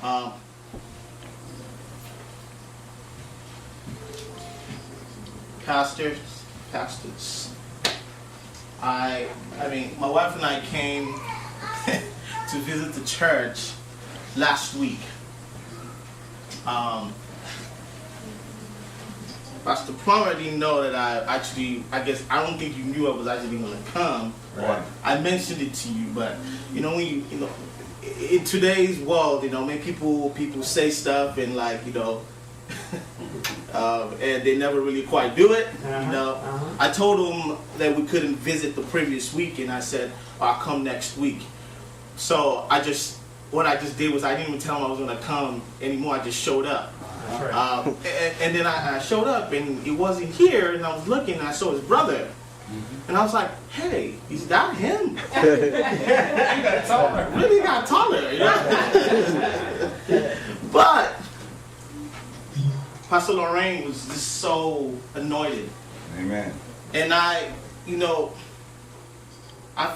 Um, pastors, I mean, my wife and I came to visit the church last week. Pastor Plummer didn't know that I don't think you knew I was actually going to come. Right. I mentioned it to you, but when in today's world, man, people say stuff and and they never really quite do it. I told them that we couldn't visit the previous week, and I said I'll come next week. So what I just did was I didn't even tell them I was going to come anymore. I just showed up. Right. And then I showed up, and it wasn't here, and I was looking, and I saw his brother. And I was like, hey, is that him? He got taller. Really got taller. But Pastor Lorraine was just so anointed. Amen. And I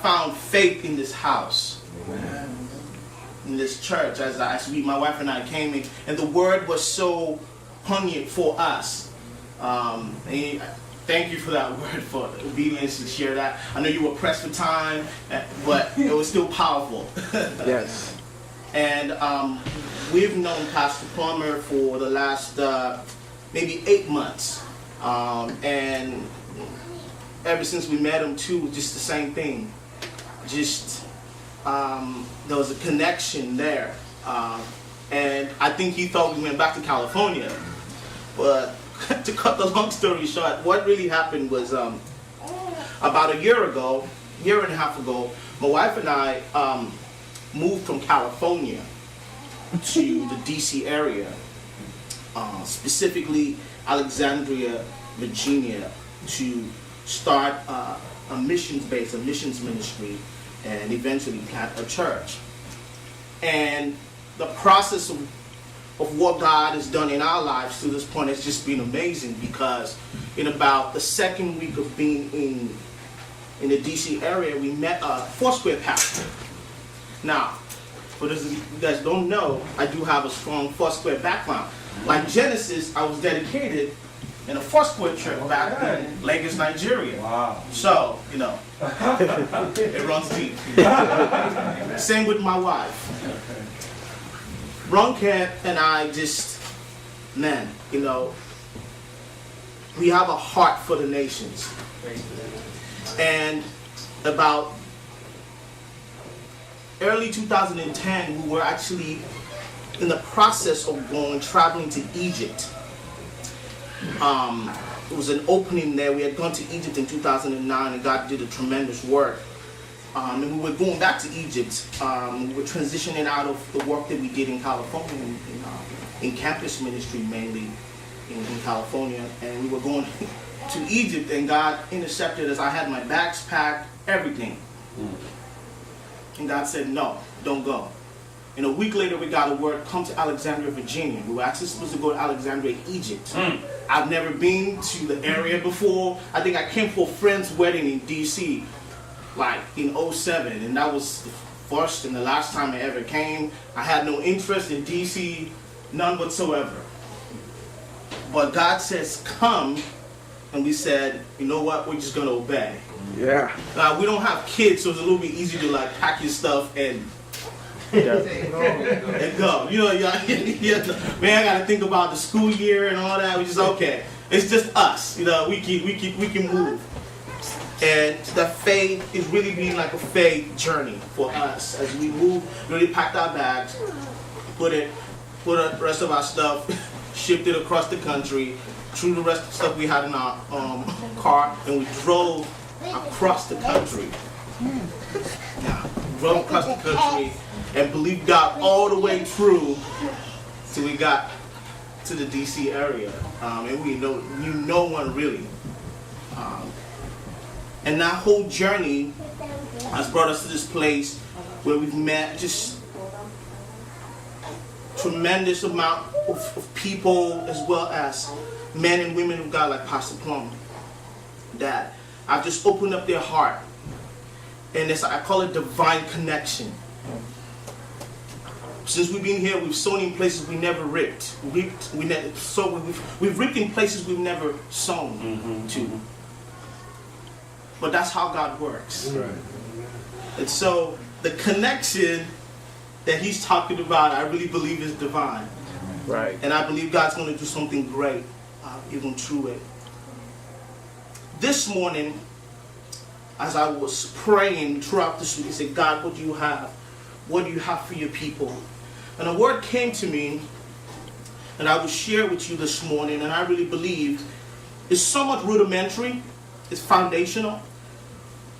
found faith in this house. Amen. In this church as my wife and I came in, and the word was so poignant for us. Thank you for that word, for obedience, to share that. I know you were pressed for time, but it was still powerful. Yes. And we've known Pastor Plummer for the last maybe 8 months. And ever since we met him too, just the same thing. There was a connection there. And I think he thought we went back to California. But to cut the long story short, what really happened was about a year and a half ago, my wife and I moved from California to the DC area, specifically Alexandria, Virginia, to start a missions ministry, and eventually plant a church. And the process of what God has done in our lives to this point has just been amazing, because in about the second week of being in the DC area, we met a Foursquare pastor. Now, for those of you guys don't know, I do have a strong Foursquare background. Like Genesis, I was dedicated in a Foursquare church back in Lagos, Nigeria. Wow. So, it runs deep. Same with my wife. Roncat and I we have a heart for the nations. And about early 2010, we were actually in the process of traveling to Egypt. It was an opening there. We had gone to Egypt in 2009, and God did a tremendous work. And we were going back to Egypt. We were transitioning out of the work that we did in California, in campus ministry mainly in California. And we were going to Egypt, and God intercepted us. I had my bags packed, everything. And God said, no, don't go. And a week later, we got a word, come to Alexandria, Virginia. We were actually supposed to go to Alexandria, Egypt. I've never been to the area before. I think I came for a friend's wedding in D.C., like in 2007, and that was the first and the last time I ever came. I had no interest in D.C., none whatsoever. But God says, come, and we said, you know what, we're just going to obey. Yeah. We don't have kids, so it's a little bit easy to pack your stuff and go. Man, I got to think about the school year and all that. We just okay. It's just us. We can move. And the faith is really being like a faith journey for us as we move. Really packed our bags, put the rest of our stuff, shipped it across the country, threw the rest of the stuff we had in our car, and we drove across the country. Drove across the country and believed God all the way through till we got to the DC area. And we knew no one really. And that whole journey has brought us to this place where we've met just tremendous amount of people, as well as men and women of God like Pastor Plum, that I've just opened up their heart. And I call it divine connection. Since we've been here, we've sown in places we never reaped. We've reaped in places we've never sown to. But that's how God works. Right. And so the connection that he's talking about, I really believe is divine. Right. And I believe God's going to do something great even through it. This morning, as I was praying throughout this week, I said, God, what do you have? What do you have for your people? And a word came to me, and I will share with you this morning, and I really believe it's somewhat rudimentary, it's foundational,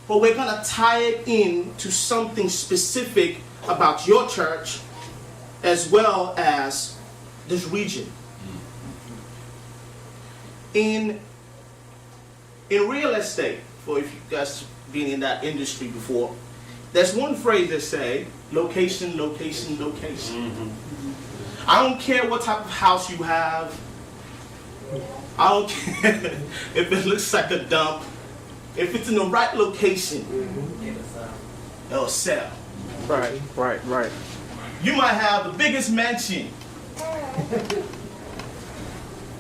but we're going to tie it in to something specific about your church as well as this region. In real estate, for if you guys have been in that industry before, there's one phrase that say, location, location, location. I don't care what type of house you have. I don't care if it looks like a dump. If it's in the right location, it'll sell. Right, right, right. You might have the biggest mansion,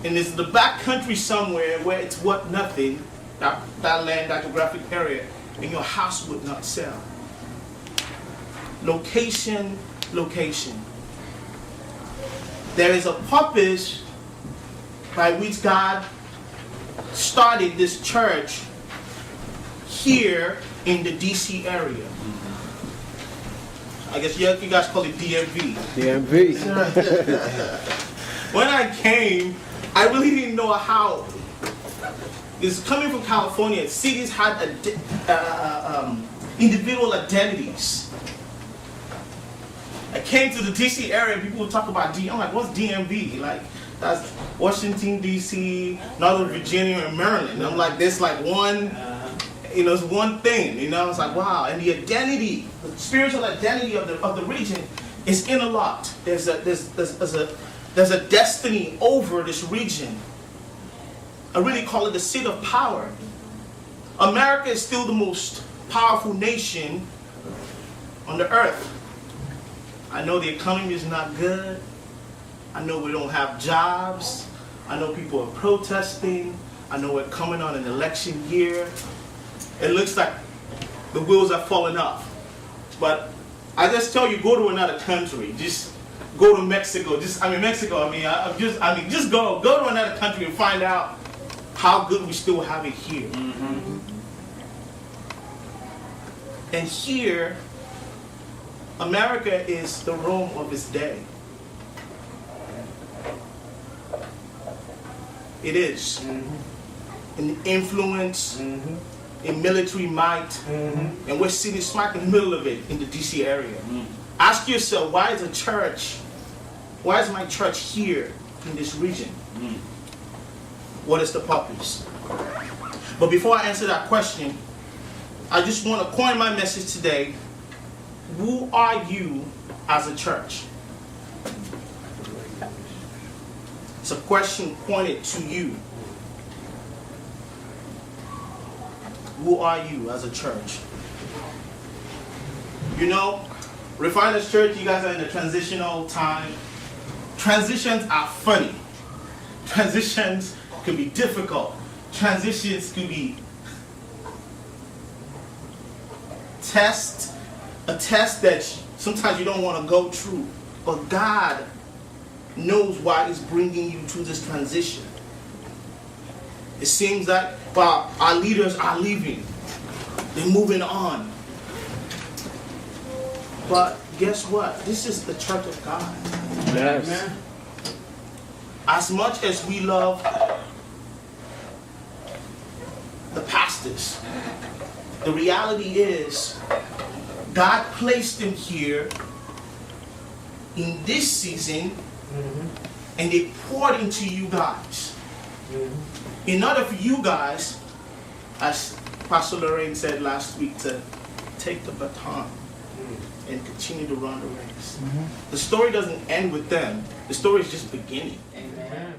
and it's the back country somewhere where it's worth nothing, that land, that geographic area, and your house would not sell. Location, location. There is a purpose by which God started this church here in the DC area. I guess you guys call it DMV. DMV. When I came, I really didn't know how. It's coming from California. Cities had individual identities. I came to the DC area and people would talk about DMV. I'm like, what's DMV? Like, that's Washington, DC, Northern Virginia, and Maryland. I'm like, there's like one, it's one thing. It's like, wow. And the identity, the spiritual identity of the region is interlocked. There's a destiny over this region. I really call it the seat of power. America is still the most powerful nation on the earth. I know the economy is not good. I know we don't have jobs. I know people are protesting. I know we're coming on an election year. It looks like the wheels are falling off. But I just tell you, go to another country. Just go to Mexico. Just go to another country and find out how good we still have it here. And here, America is the Rome of its day. It is. In influence, in military might, and we're sitting smack in the middle of it in the DC area. Ask yourself, why is my church here in this region? What is the purpose? But before I answer that question, I just want to coin my message today. Who are you as a church? It's a question pointed to you. Who are you as a church? Refiners Church, you guys are in a transitional time. Transitions are funny. Transitions can be difficult. Transitions can be a test that sometimes you don't want to go through. But God knows why He's bringing you to this transition. It seems like our leaders are leaving. They're moving on. But guess what? This is the church of God. Yes. As much as we love the pastors, the reality is God placed them here in this season, and they poured into you guys. In order for you guys, as Pastor Lorraine said last week, to take the baton and continue to run the race. The story doesn't end with them. The story is just beginning. Amen.